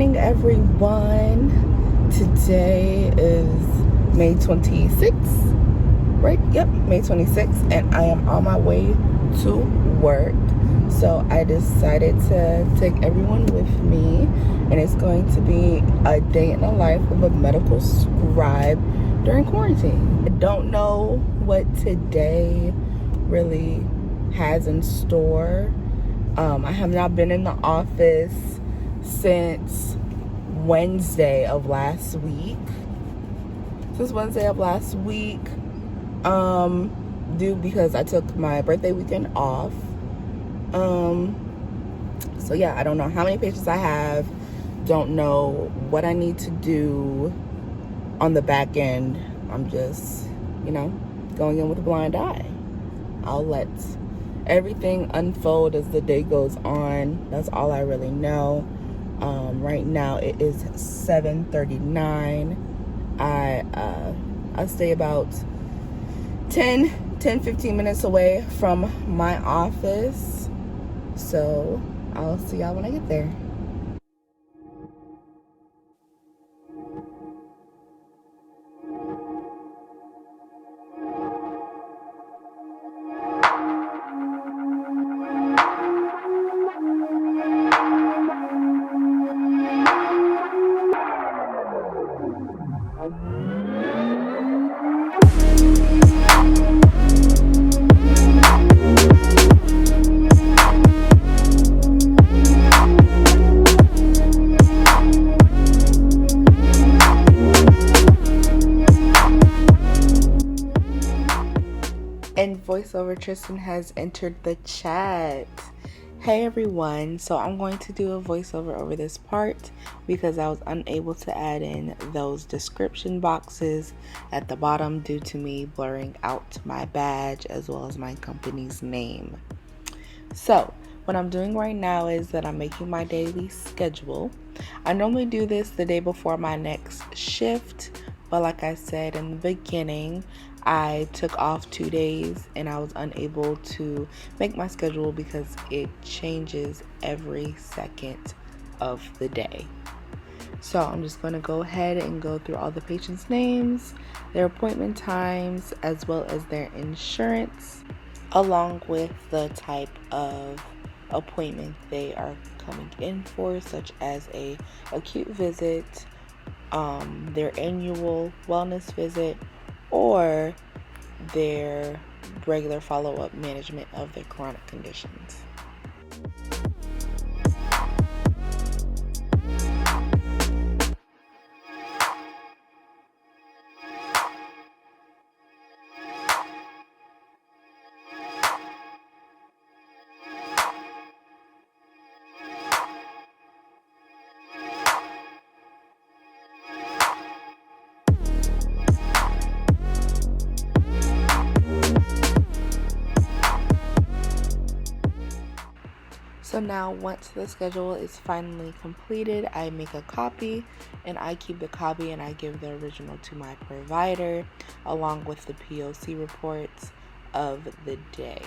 morning, everyone. Today is May 26th, right? Yep, May 26th, and I am on my way to work. So I decided to take everyone with me, and it's going to be a day in the life of a medical scribe during quarantine. I don't know what today really has in store. I have not been in the office since Wednesday of last week. Because I took my birthday weekend off. So yeah, I don't know how many patients I have. Don't know what I need to do on the back end. I'm just, going in with a blind eye. I'll let everything unfold as the day goes on. That's all I really know. Right now it is 7:39. I stay about 15 minutes away from my office. So I'll see y'all when I get there. And voiceover Tristan has entered the chat. Hey everyone, so I'm going to do a voiceover over this part because I was unable to add in those description boxes at the bottom due to me blurring out my badge as well as my company's name. So what I'm doing right now is that I'm making my daily schedule. I normally do this the day before my next shift, but like I said in the beginning, I took off 2 days and I was unable to make my schedule because it changes every second of the day. So I'm just going to go ahead and go through all the patients' names, their appointment times, as well as their insurance, along with the type of appointment they are coming in for, such as a acute visit, their annual wellness visit, or their regular follow-up management of their chronic conditions. So now once the schedule is finally completed, I make a copy and I keep the copy and I give the original to my provider along with the POC reports of the day.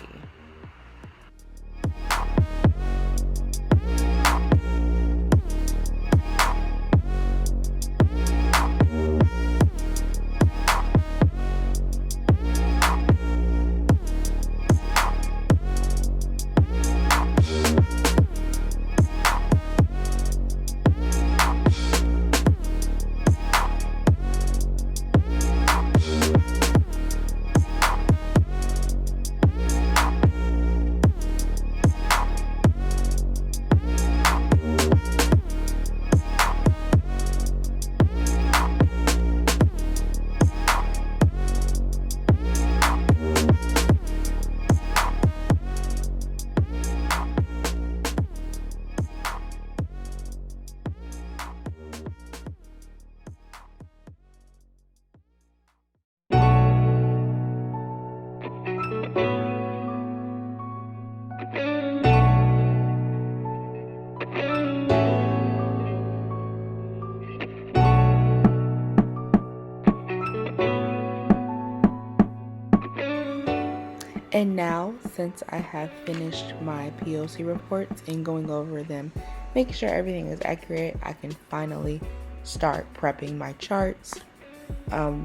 And now, since I have finished my POC reports and going over them make sure everything is accurate, I can finally start prepping my charts.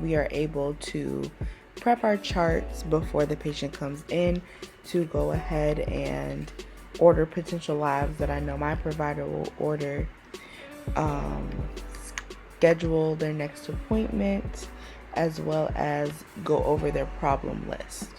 We are able to prep our charts before the patient comes in to go ahead and order potential labs that I know my provider will order, schedule their next appointment, as well as go over their problem list.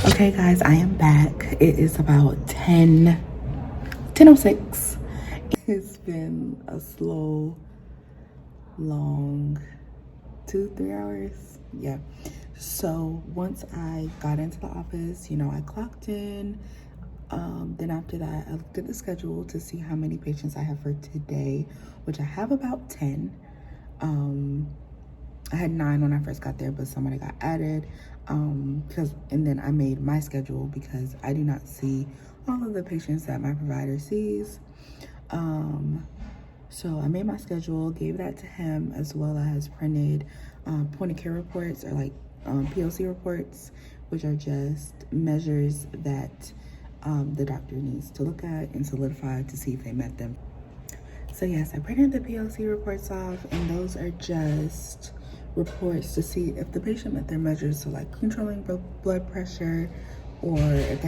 Okay guys, I am back. It is about 10:06. It's been a slow, long 2-3 hours. Yeah. So once I got into the office, I clocked in. Then after that, I looked at the schedule to see how many patients I have for today, which I have about 10. I had 9 when I first got there, but somebody got added. And then I made my schedule because I do not see all of the patients that my provider sees. So I made my schedule, gave that to him, as well as printed point of care reports, or like POC reports, which are just measures that the doctor needs to look at and solidify to see if they met them. So yes, I printed the POC reports off, and those are just reports to see if the patient met their measures, so like controlling blood pressure, or if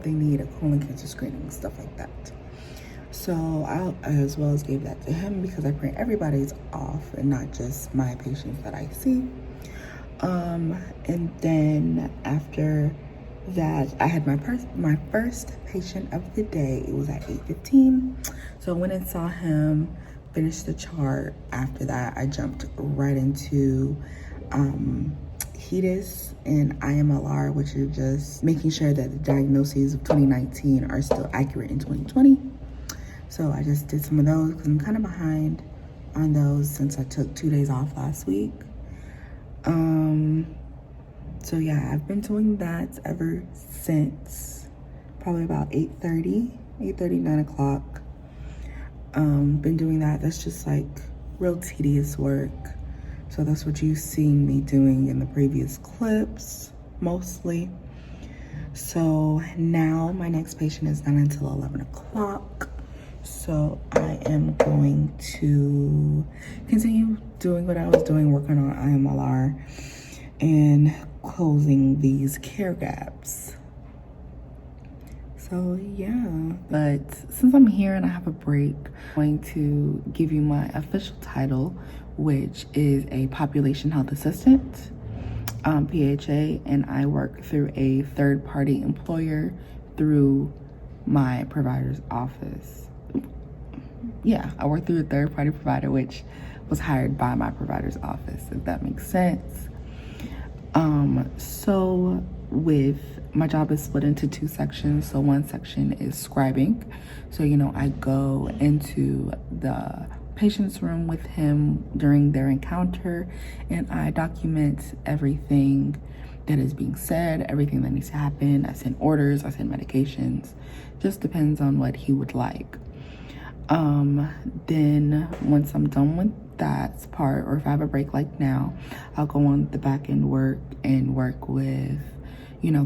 they need a colon cancer screening, stuff like that. So I as well as gave that to him because I print everybody's off and not just my patients that I see. And then after that, I had my first patient of the day. It was at 8:15. So I went and saw him, finished the chart. After that, I jumped right into HEDIS and IMLR, which are just making sure that the diagnoses of 2019 are still accurate in 2020. So I just did some of those because I'm kind of behind on those since I took 2 days off last week. So yeah, I've been doing that ever since probably about 8:30, 9 o'clock. Been doing that. That's just like real tedious work. So that's what you've seen me doing in the previous clips, mostly. So now my next patient is not until 11 o'clock. So I am going to continue doing what I was doing, working on IMLR and closing these care gaps. So yeah, but since I'm here and I have a break, I'm going to give you my official title, which is a population health assistant, PHA, and I work through a third-party employer through my provider's office. Yeah, I work through a third-party provider, which was hired by my provider's office, if that makes sense. So with my job is split into 2 sections. So one section is scribing. So, I go into the patient's room with him during their encounter, and I document everything that is being said, everything that needs to happen. I send orders, I send medications, just depends on what he would like. Then once I'm done with that part, or if I have a break like now, I'll go on the back end work and work with,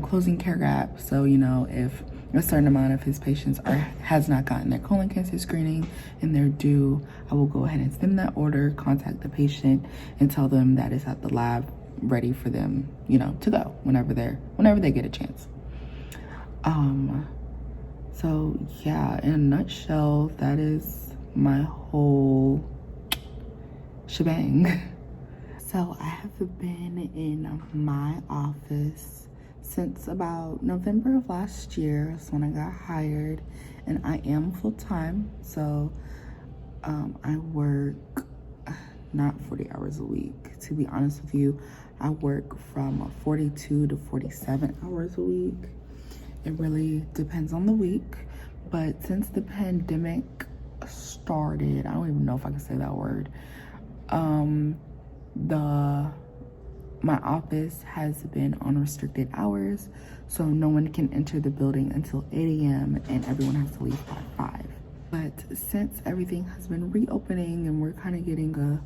closing care gaps. So, if a certain amount of his patients has not gotten their colon cancer screening and they're due, I will go ahead and send that order, contact the patient, and tell them that it's at the lab ready for them, to go whenever they get a chance. So yeah, in a nutshell, that is my whole shebang. So I have been in my office since about November of last year. That's when I got hired, and I am full-time. So I work not 40 hours a week. To be honest with you, I work from 42 to 47 hours a week. It really depends on the week. But since the pandemic started, I don't even know if I can say that word, my office has been on restricted hours, so no one can enter the building until 8 a.m. and everyone has to leave by 5. But since everything has been reopening and we're kind of getting a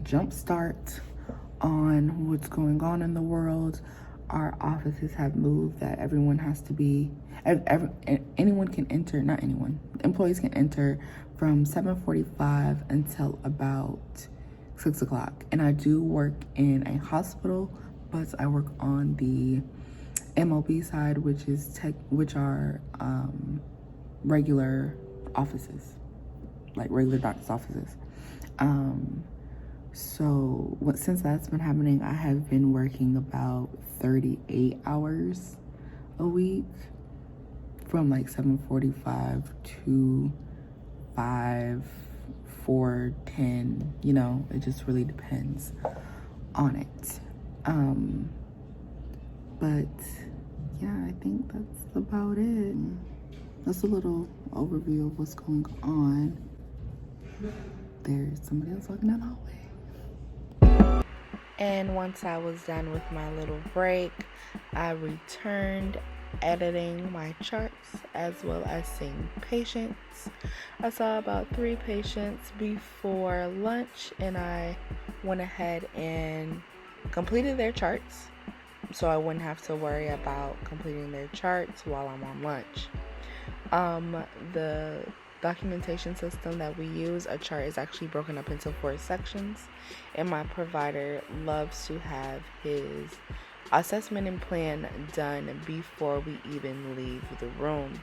jump start on what's going on in the world, our offices have moved that everyone has to be, anyone can enter, not anyone, employees can enter from 7:45 until about 6 o'clock. And I do work in a hospital, but I work on the MOB side, which are regular offices, like regular doctor's offices. So since that's been happening, I have been working about 38 hours a week from like 7:45 to 5, 4, 10, it just really depends on it. But yeah, I think that's about it. That's a little overview of what's going on. There's somebody else walking down the hallway. And once I was done with my little break, I returned editing my charts as well as seeing patients. I saw about 3 patients before lunch, and I went ahead and completed their charts so I wouldn't have to worry about completing their charts while I'm on lunch. The documentation system that we use, a chart is actually broken up into 4 sections, and my provider loves to have his assessment and plan done before we even leave the room.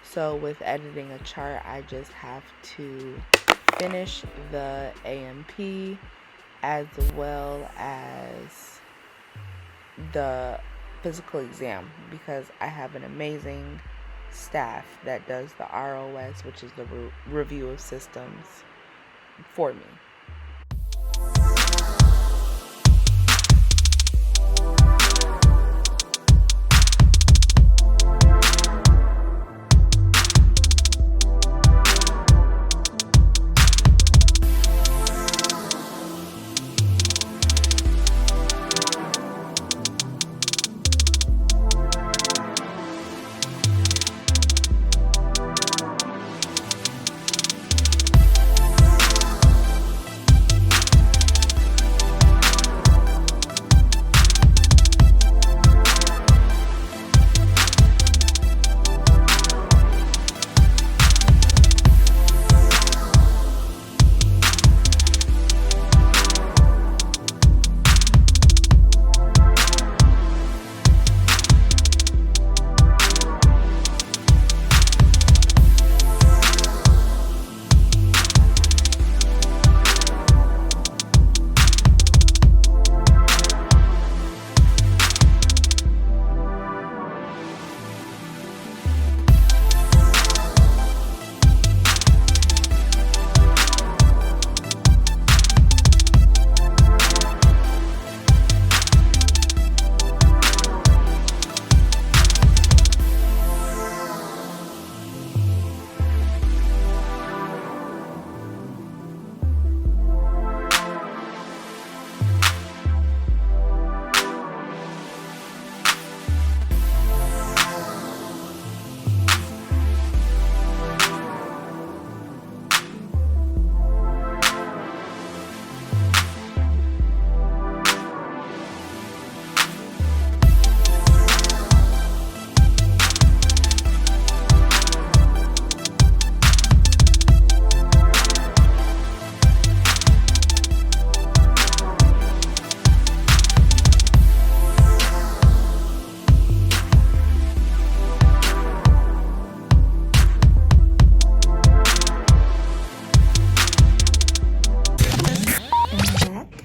So with editing a chart, I just have to finish the AMP as well as the physical exam, because I have an amazing staff that does the ROS, which is the review of systems, for me.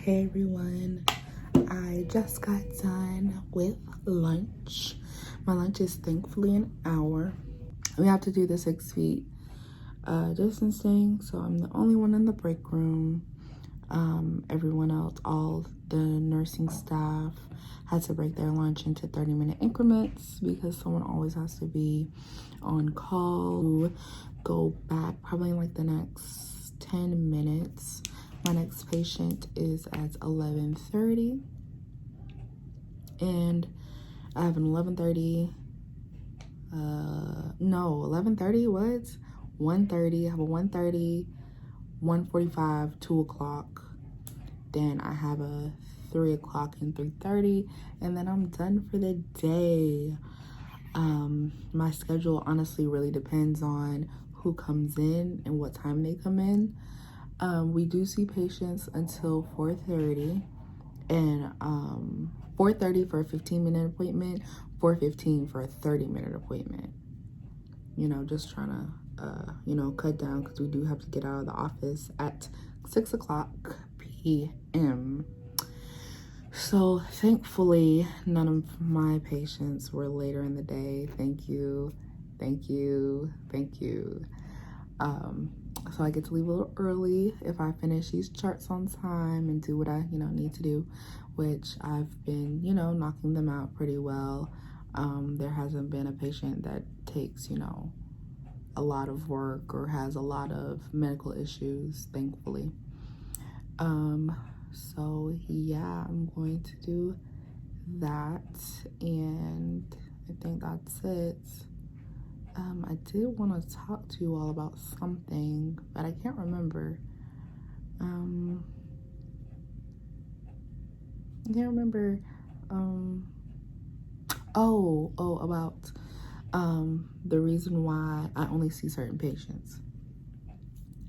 Hey everyone, I just got done with lunch. My lunch is thankfully an hour. We have to do the 6 feet distancing, so I'm the only one in the break room. Everyone else, all the nursing staff, had to break their lunch into 30-minute increments because someone always has to be on call. Go back probably in like the next 10 minutes. My next patient is at 11:30, and I have an 11:30. No, 11:30. What? 1:30. I have a 1:30, 1:45, 2 o'clock. Then I have a 3 o'clock and 3:30, and then I'm done for the day. My schedule honestly really depends on who comes in and what time they come in. We do see patients until 4:30, and 4:30 for a 15-minute appointment, 4:15 for a 30-minute appointment. You know, just trying to, cut down because we do have to get out of the office at 6 o'clock p.m. So thankfully, none of my patients were later in the day. Thank you, thank you, thank you. So I get to leave a little early if I finish these charts on time and do what I, need to do, which I've been, knocking them out pretty well. There hasn't been a patient that takes, a lot of work or has a lot of medical issues, thankfully. So yeah, I'm going to do that, and I think that's it. I did want to talk to you all about something, but I can't remember. I can't remember. About the reason why I only see certain patients.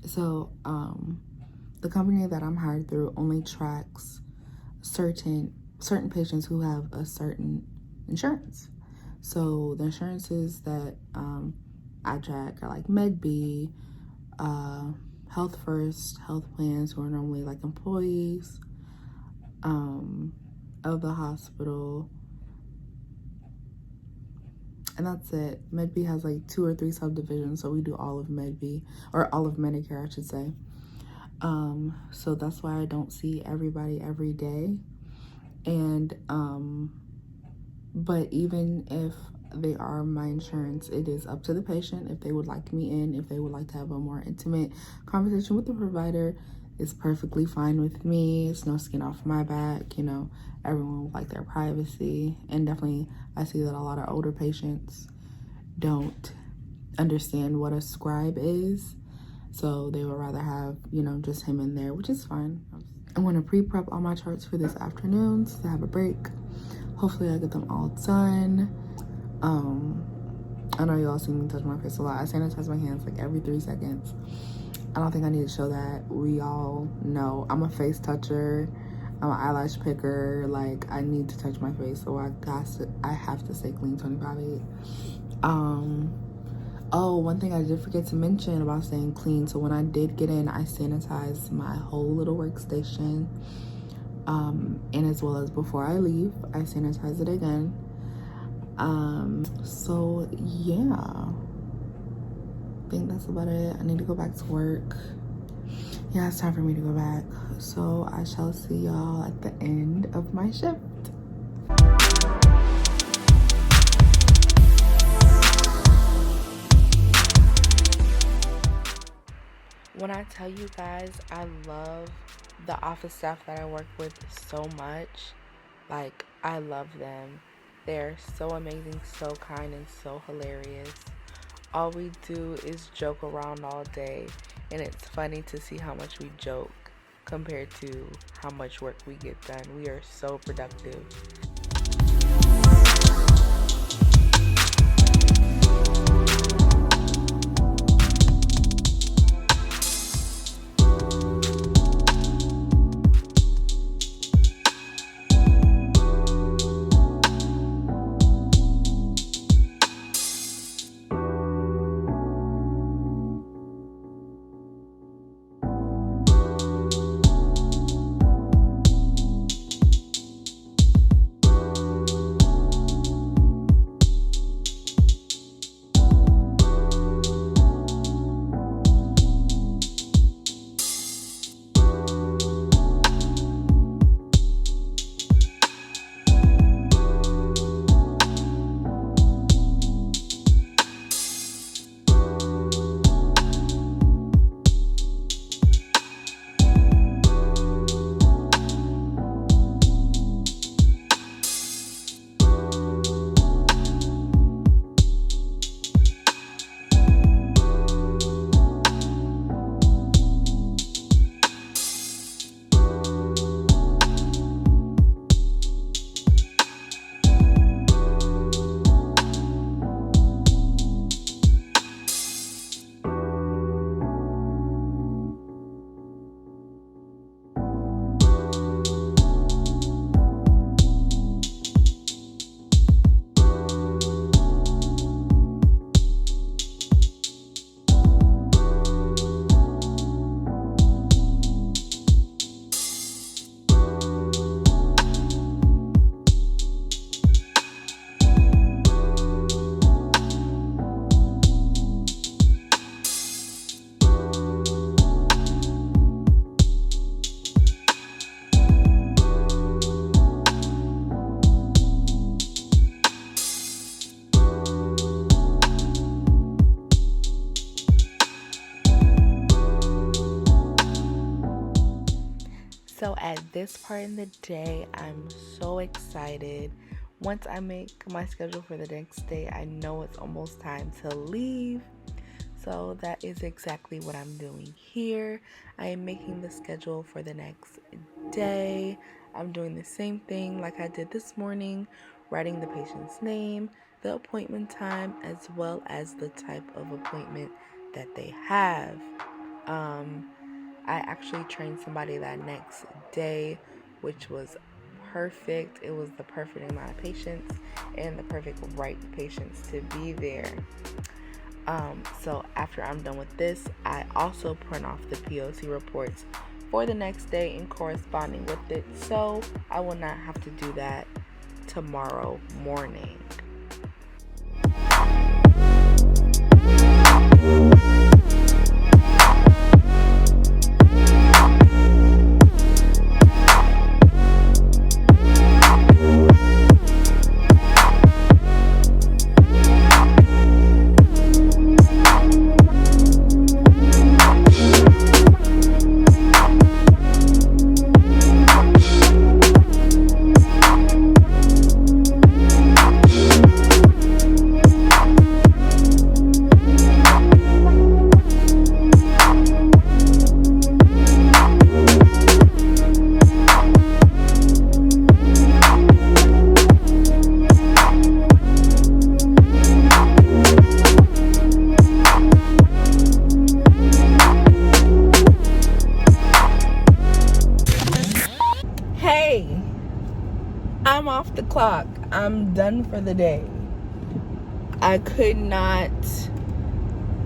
So, the company that I'm hired through only tracks certain patients who have a certain insurance. So the insurances that I track are like MedB, Health First, health plans who are normally like employees of the hospital. And that's it. MedB has like 2 or 3 subdivisions, so we do all of MedB, or all of Medicare, I should say. So that's why I don't see everybody every day. And but even if they are my insurance, it is up to the patient if they would like me in. If they would like to have a more intimate conversation with the provider, it's perfectly fine with me. It's no skin off my back. Everyone would like their privacy. And definitely I see that a lot of older patients don't understand what a scribe is, so they would rather have just him in there, which is fine. I'm going to pre-prep all my charts for this afternoon to have a break. Hopefully I get them all done. I know you all see me touch my face a lot. I sanitize my hands like every 3 seconds. I don't think I need to show that. We all know I'm a face toucher. I'm an eyelash picker. Like, I need to touch my face, so I have to stay clean 25/8. Oh, one thing I did forget to mention about staying clean. So when I did get in, I sanitized my whole little workstation. And as well as before I leave, I sanitize it again. So yeah, I think that's about it. I need to go back to work. Yeah, it's time for me to go back. So I shall see y'all at the end of my shift. When I tell you guys, I love the office staff that I work with so much. Like, I love them. They're so amazing, so kind, and so hilarious. All we do is joke around all day, and it's funny to see how much we joke compared to how much work we get done. We are so productive. So at this part in the day, I'm so excited. Once I make my schedule for the next day, I know it's almost time to leave. So that is exactly what I'm doing here. I am making the schedule for the next day. I'm doing the same thing like I did this morning, writing the patient's name, the appointment time, as well as the type of appointment that they have. I actually trained somebody that next day, which was perfect. It was the perfect amount of patients and the perfect right patients to be there. So after I'm done with this, I also print off the POC reports for the next day and corresponding with it, so I will not have to do that tomorrow morning. Hey, I'm off the clock. I'm done for the day. I could not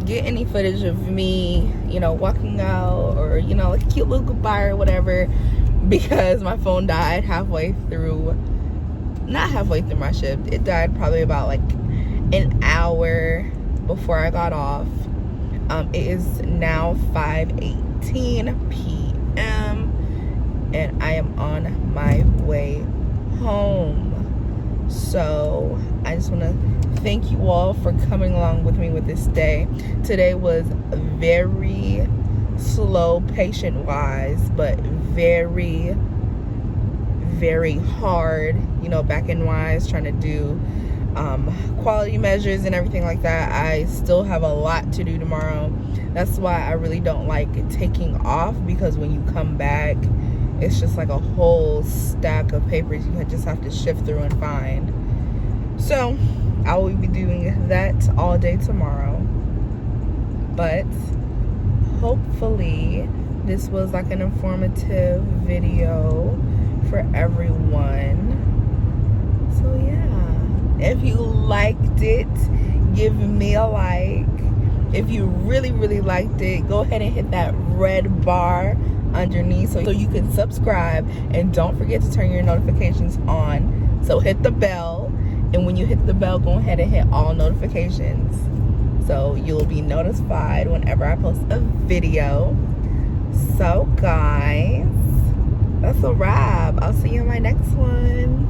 get any footage of me, walking out or, like a cute little goodbye or whatever, because my phone died not halfway through my shift. It died probably about like an hour before I got off. It is now 5:18 p.m. and I am on my way home. So I just want to thank you all for coming along with me with this day. Today was very slow patient wise, but very, very hard, back end wise, trying to do quality measures and everything like that. I still have a lot to do tomorrow. That's why I really don't like taking off, because when you come back, it's just like a whole stack of papers you just have to shift through and find. So I will be doing that all day tomorrow. But hopefully this was like an informative video for everyone. So yeah, if you liked it, give me a like. If you really, really liked it, go ahead and hit that red bar underneath so you can subscribe, and don't forget to turn your notifications on. So hit the bell, and when you hit the bell, go ahead and hit all notifications so you'll be notified whenever I post a video. So guys, that's a wrap. I'll see you in my next one.